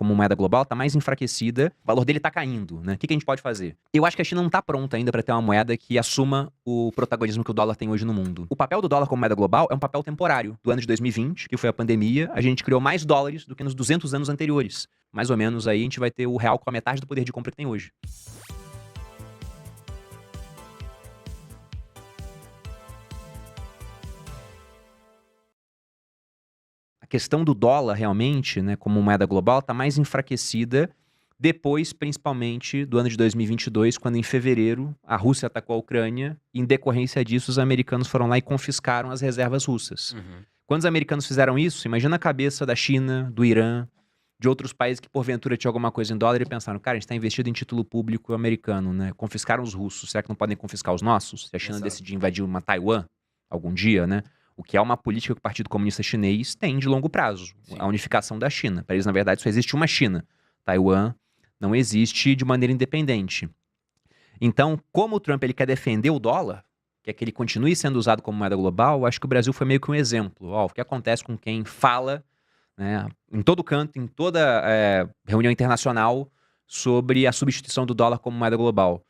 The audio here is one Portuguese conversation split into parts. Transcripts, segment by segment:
como moeda global está mais enfraquecida, o valor dele está caindo, né? O que a gente pode fazer? Eu acho que a China não está pronta ainda para ter uma moeda que assuma o protagonismo que o dólar tem hoje no mundo. O papel do dólar como moeda global é um papel temporário. Do ano de 2020, que foi a pandemia, a gente criou mais dólares do que nos 200 anos anteriores. Mais ou menos aí a gente vai ter o real com a metade do poder de compra que tem hoje. A questão do dólar realmente, né, como moeda global, está mais enfraquecida depois, principalmente, do ano de 2022, quando em fevereiro a Rússia atacou a Ucrânia e, em decorrência disso, os americanos foram lá e confiscaram as reservas russas. Quando os americanos fizeram isso, imagina a cabeça da China, do Irã, de outros países que porventura tinham alguma coisa em dólar e pensaram, cara, a gente está investido em título público americano, né? Confiscaram os russos, será que não podem confiscar os nossos? Se a China Exato. decidir invadir uma Taiwan algum dia, né? O que é uma política que o Partido Comunista Chinês tem de longo prazo, Sim. a unificação da China. Para eles, na verdade, só existe uma China. Taiwan não existe de maneira independente. Então, como o Trump ele quer defender o dólar, que é que ele continue sendo usado como moeda global, acho que o Brasil foi meio que um exemplo. Ó, o que acontece com quem fala, né, em todo canto, em toda reunião internacional, sobre a substituição do dólar como moeda global.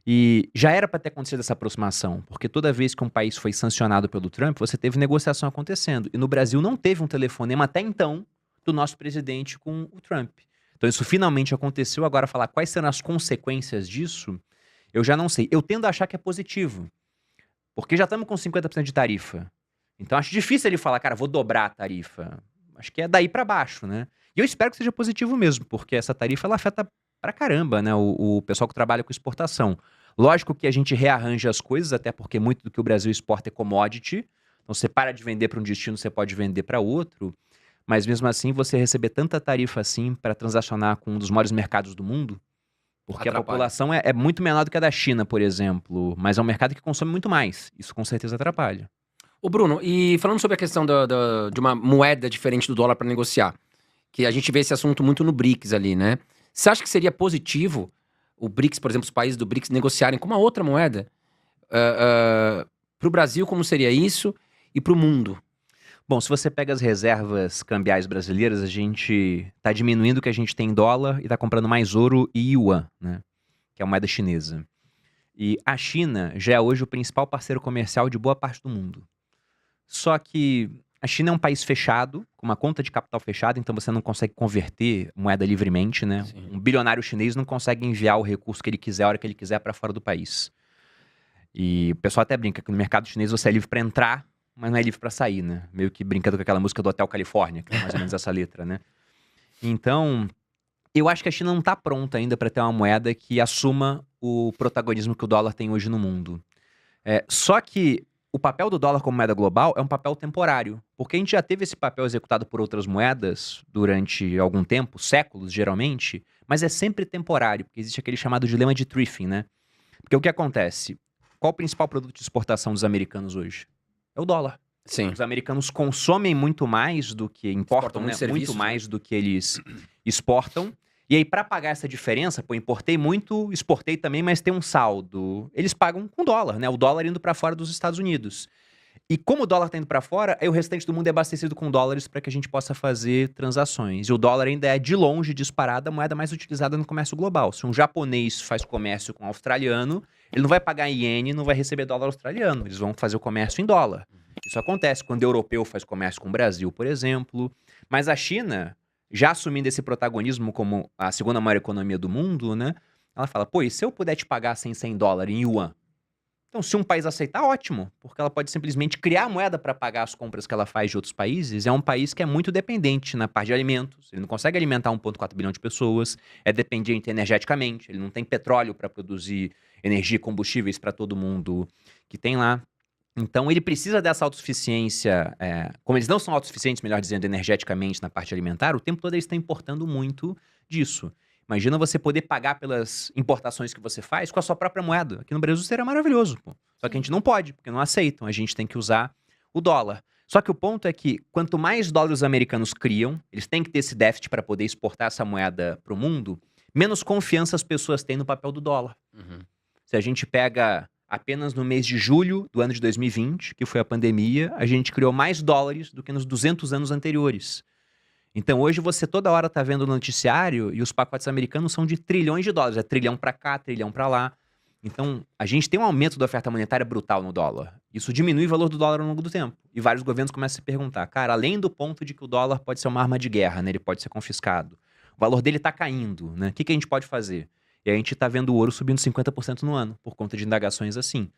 E já era para ter acontecido essa aproximação, porque toda vez que um país foi sancionado pelo Trump, você teve negociação acontecendo. E no Brasil não teve um telefonema até então do nosso presidente com o Trump. Então isso finalmente aconteceu. Agora, falar quais serão as consequências disso, eu já não sei. Eu tendo a achar que é positivo, porque já estamos com 50% de tarifa. Então acho difícil ele falar, cara, vou dobrar a tarifa. Acho que é daí para baixo, né? E eu espero que seja positivo mesmo, porque essa tarifa ela afeta pra caramba, né, o pessoal que trabalha com exportação. Lógico que a gente rearranja as coisas, até porque muito do que o Brasil exporta é commodity. Então você para de vender para um destino, você pode vender para outro. Mas mesmo assim, você receber tanta tarifa assim para transacionar com um dos maiores mercados do mundo, porque a Atrapalha. população é muito menor do que a da China, por exemplo, mas é um mercado que consome muito mais. Isso com certeza atrapalha. Ô Bruno, e falando sobre a questão de uma moeda diferente do dólar para negociar, que a gente vê esse assunto muito no BRICS ali, né? Você acha que seria positivo o BRICS, por exemplo, os países do BRICS negociarem com uma outra moeda? Para o Brasil, como seria isso? E para o mundo? Bom, se você pega as reservas cambiais brasileiras, a gente está diminuindo o que a gente tem em dólar e está comprando mais ouro e yuan, né? Que é a moeda chinesa. E a China já é hoje o principal parceiro comercial de boa parte do mundo. Só que a China é um país fechado, com uma conta de capital fechada, então você não consegue converter moeda livremente, né? Sim. Um bilionário chinês não consegue enviar o recurso que ele quiser, a hora que ele quiser, para fora do país. E o pessoal até brinca que no mercado chinês você é livre para entrar, mas não é livre para sair, né? Meio que brincando com aquela música do Hotel Califórnia, que é mais ou menos essa letra, né? Então, eu acho que a China não está pronta ainda para ter uma moeda que assuma o protagonismo que o dólar tem hoje no mundo. Só que o papel do dólar como moeda global é um papel temporário, porque a gente já teve esse papel executado por outras moedas durante algum tempo, séculos geralmente, mas é sempre temporário, porque existe aquele chamado dilema de Triffin, né? Porque o que acontece? Qual o principal produto de exportação dos americanos hoje? É o dólar. Sim. Os americanos consomem muito mais do que importam, muito né? serviços, Muito mais do que eles exportam. E aí, para pagar essa diferença, pô, importei muito, exportei também, mas tem um saldo. Eles pagam com dólar, né? O dólar indo para fora dos Estados Unidos. E como o dólar tá indo para fora, aí o restante do mundo é abastecido com dólares para que a gente possa fazer transações. E o dólar ainda é, de longe, disparada, a moeda mais utilizada no comércio global. Se um japonês faz comércio com um australiano, ele não vai pagar em iene, não vai receber dólar australiano. Eles vão fazer o comércio em dólar. Isso acontece quando o europeu faz comércio com o Brasil, por exemplo. Mas a China, já assumindo esse protagonismo como a segunda maior economia do mundo, né? Ela fala, pô, e se eu puder te pagar sem 100 dólares em yuan? Então, se um país aceitar, ótimo, porque ela pode simplesmente criar moeda para pagar as compras que ela faz de outros países. É um país que é muito dependente na parte de alimentos. Ele não consegue alimentar 1,4 bilhão de pessoas, é dependente energeticamente, ele não tem petróleo para produzir energia e combustíveis para todo mundo que tem lá. Então, ele precisa dessa autossuficiência. Como eles não são autossuficientes, melhor dizendo, energeticamente na parte alimentar, o tempo todo eles estão importando muito disso. Imagina você poder pagar pelas importações que você faz com a sua própria moeda. Aqui no Brasil seria maravilhoso, pô. Só que a gente não pode, porque não aceitam. A gente tem que usar o dólar. Só que o ponto é que quanto mais dólares os americanos criam, eles têm que ter esse déficit para poder exportar essa moeda para o mundo, menos confiança as pessoas têm no papel do dólar. Se a gente pega apenas no mês de julho do ano de 2020, que foi a pandemia, a gente criou mais dólares do que nos 200 anos anteriores. Então hoje você toda hora tá vendo o noticiário e os pacotes americanos são de trilhões de dólares. É trilhão pra cá, trilhão pra lá. Então a gente tem um aumento da oferta monetária brutal no dólar. Isso diminui o valor do dólar ao longo do tempo. E vários governos começam a se perguntar, cara, além do ponto de que o dólar pode ser uma arma de guerra, né? Ele pode ser confiscado. O valor dele tá caindo, né? O que a gente pode fazer? E a gente tá vendo o ouro subindo 50% no ano, por conta de indagações assim.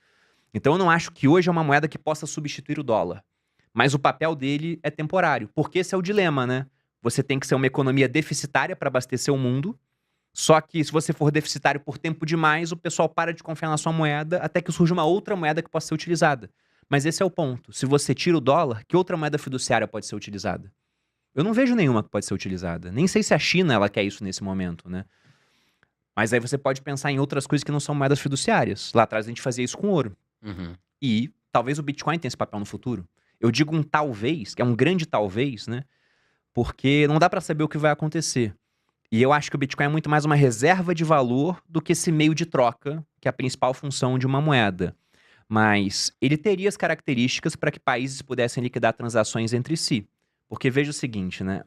Então eu não acho que hoje é uma moeda que possa substituir o dólar. Mas o papel dele é temporário. Porque esse é o dilema, né? Você tem que ser uma economia deficitária para abastecer o mundo. Só que se você for deficitário por tempo demais, o pessoal para de confiar na sua moeda até que surja uma outra moeda que possa ser utilizada. Mas esse é o ponto. Se você tira o dólar, que outra moeda fiduciária pode ser utilizada? Eu não vejo nenhuma que pode ser utilizada. Nem sei se a China ela quer isso nesse momento, né? Mas aí você pode pensar em outras coisas que não são moedas fiduciárias. Lá atrás a gente fazia isso com ouro. Uhum. E talvez o Bitcoin tenha esse papel no futuro. Eu digo um talvez, que é um grande talvez, né? Porque não dá pra saber o que vai acontecer. E eu acho que o Bitcoin é muito mais uma reserva de valor do que esse meio de troca, que é a principal função de uma moeda. Mas ele teria as características para que países pudessem liquidar transações entre si. Porque veja o seguinte, né?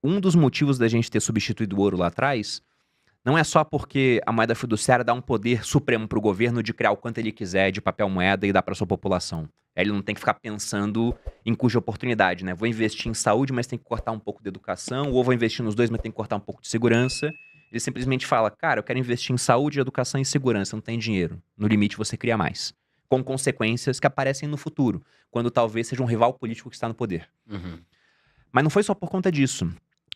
Um dos motivos da gente ter substituído o ouro lá atrás não é só porque a moeda fiduciária dá um poder supremo para o governo de criar o quanto ele quiser de papel moeda e dar para sua população. Ele não tem que ficar pensando em cuja oportunidade, né? Vou investir em saúde, mas tem que cortar um pouco de educação, ou vou investir nos dois, mas tem que cortar um pouco de segurança. Ele simplesmente fala, cara, eu quero investir em saúde, educação e segurança, não tem dinheiro. No limite você cria mais. Com consequências que aparecem no futuro, quando talvez seja um rival político que está no poder. Uhum. Mas não foi só por conta disso.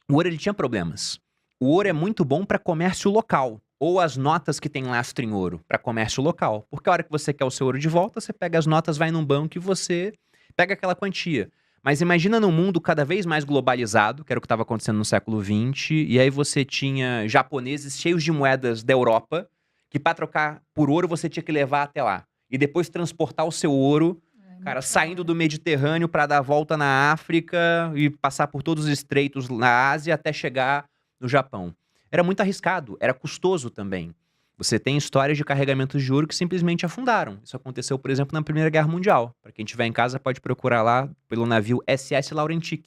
O ouro ele tinha problemas. O ouro é muito bom para comércio local, ou as notas que têm lastro em ouro para comércio local. Porque a hora que você quer o seu ouro de volta, você pega as notas, vai num banco e você pega aquela quantia. Mas imagina num mundo cada vez mais globalizado, que era o que estava acontecendo no século XX, e aí você tinha japoneses cheios de moedas da Europa, que para trocar por ouro você tinha que levar até lá. E depois transportar o seu ouro, cara, saindo do Mediterrâneo para dar a volta na África e passar por todos os estreitos na Ásia até chegar no Japão. Era muito arriscado, era custoso também. Você tem histórias de carregamentos de ouro que simplesmente afundaram. Isso aconteceu, por exemplo, na Primeira Guerra Mundial. Para quem estiver em casa, pode procurar lá pelo navio SS Laurentic.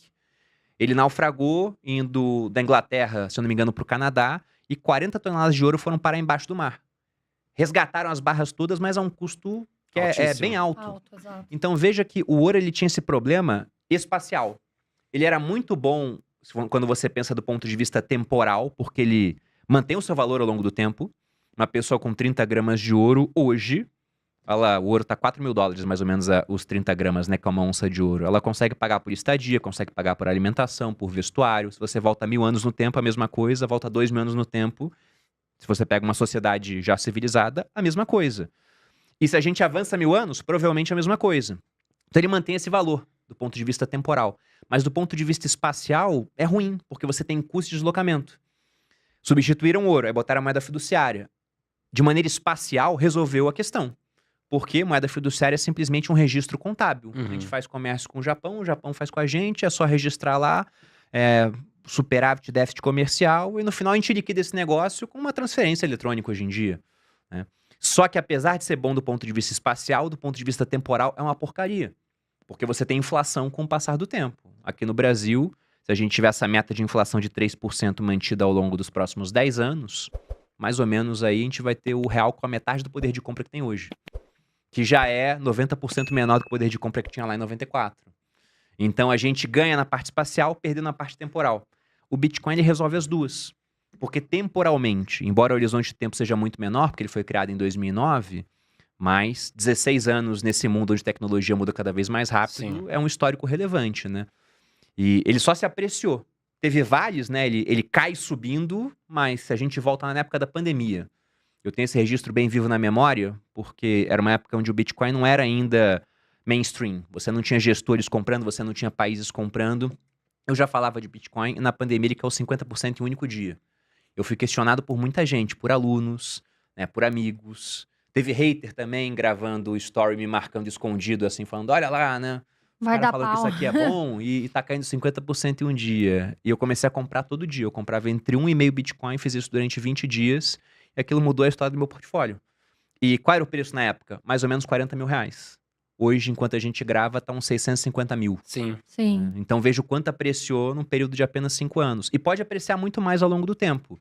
Ele naufragou indo da Inglaterra, se eu não me engano, para o Canadá, e 40 toneladas de ouro foram parar embaixo do mar. Resgataram as barras todas, mas a um custo que é Altíssimo. bem alto. Alto, exato. Então veja que o ouro ele tinha esse problema espacial. Ele era muito bom quando você pensa do ponto de vista temporal, porque ele mantém o seu valor ao longo do tempo. Uma pessoa com 30 gramas de ouro hoje, o ouro tá $4.000 mais ou menos os 30 gramas, né, que é uma onça de ouro. Ela consegue pagar por estadia, consegue pagar por alimentação, por vestuário. Se você volta 1.000 anos no tempo, a mesma coisa. Volta 2.000 anos no tempo. Se você pega uma sociedade já civilizada, a mesma coisa. E se a gente avança 1.000 anos, provavelmente a mesma coisa. Então ele mantém esse valor do ponto de vista temporal. Mas do ponto de vista espacial, é ruim, porque você tem custo de deslocamento. Substituíram o ouro, aí botaram a moeda fiduciária. De maneira espacial, resolveu a questão. Porque moeda fiduciária é simplesmente um registro contábil. Uhum. A gente faz comércio com o Japão faz com a gente, é só registrar lá, superávit, déficit comercial, e no final a gente liquida esse negócio com uma transferência eletrônica hoje em dia, né? Só que apesar de ser bom do ponto de vista espacial, do ponto de vista temporal, é uma porcaria. Porque você tem inflação com o passar do tempo. Aqui no Brasil, se a gente tiver essa meta de inflação de 3% mantida ao longo dos próximos 10 anos, mais ou menos aí a gente vai ter o real com a metade do poder de compra que tem hoje. Que já é 90% menor do que o poder de compra que tinha lá em 94. Então a gente ganha na parte espacial, perdendo na parte temporal. O Bitcoin ele resolve as duas. Porque temporalmente, embora o horizonte de tempo seja muito menor, porque ele foi criado em 2009, mas 16 anos nesse mundo onde tecnologia muda cada vez mais rápido, Sim. é um histórico relevante, né? E ele só se apreciou. Teve vales, né? Ele cai subindo, mas se a gente volta na época da pandemia, eu tenho esse registro bem vivo na memória, porque era uma época onde o Bitcoin não era ainda mainstream. Você não tinha gestores comprando, você não tinha países comprando. Eu já falava de Bitcoin e na pandemia ele caiu 50% em um único dia. Eu fui questionado por muita gente, por alunos, né, por amigos. Teve hater também gravando o story, me marcando escondido, assim, falando, olha lá, né? Os Vai caras dar falando que pau. isso aqui é bom e tá caindo 50% em um dia. E eu comecei a comprar todo dia. Eu comprava entre 1,5 Bitcoin, fiz isso durante 20 dias. E aquilo mudou a história do meu portfólio. E qual era o preço na época? Mais ou menos R$40.000. Hoje, enquanto a gente grava, tá uns 650 mil. Sim. Sim. Então veja o quanto apreciou num período de apenas 5 anos. E pode apreciar muito mais ao longo do tempo.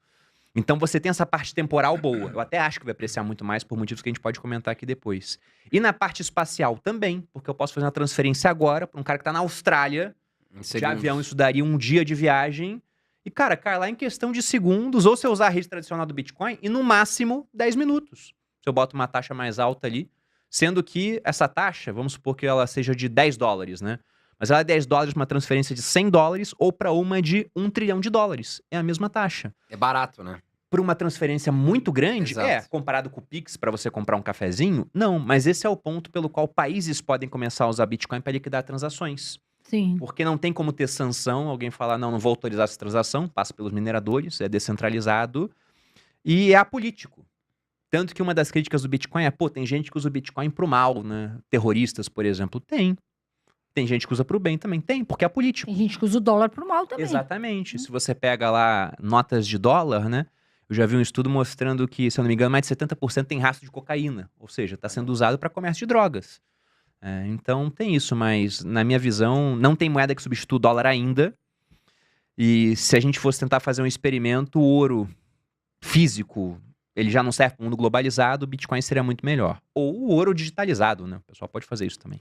Então você tem essa parte temporal boa. Eu até acho que vai apreciar muito mais por motivos que a gente pode comentar aqui depois. E na parte espacial também, porque eu posso fazer uma transferência agora para um cara que tá na Austrália, Em de segundos. avião, isso daria um dia de viagem. E, cara, cai lá em questão de segundos, ou se eu usar a rede tradicional do Bitcoin, e no máximo 10 minutos. Se eu boto uma taxa mais alta ali, sendo que essa taxa, vamos supor que ela seja de 10 dólares, né? Mas ela é 10 dólares para uma transferência de 100 dólares ou para uma de 1 trilhão de dólares. É a mesma taxa. É barato, né? Por uma transferência muito grande, Exato. comparado com o Pix para você comprar um cafezinho, não. Mas esse é o ponto pelo qual países podem começar a usar Bitcoin para liquidar transações. Sim. Porque não tem como ter sanção, alguém falar, não vou autorizar essa transação, passa pelos mineradores, é descentralizado e é apolítico. Tanto que uma das críticas do Bitcoin é, pô, tem gente que usa o Bitcoin pro mal, né? Terroristas, por exemplo, tem. Tem gente que usa pro bem também, tem, porque é político. Tem gente que usa o dólar pro mal também. Exatamente. Se você pega lá notas de dólar, né? Eu já vi um estudo mostrando que, se eu não me engano, mais de 70% tem rastro de cocaína. Ou seja, está sendo usado para comércio de drogas. Então tem isso, mas na minha visão, não tem moeda que substitua o dólar ainda. E se a gente fosse tentar fazer um experimento, o ouro físico, ele já não serve para o mundo globalizado, o Bitcoin seria muito melhor. Ou o ouro digitalizado, né? O pessoal pode fazer isso também.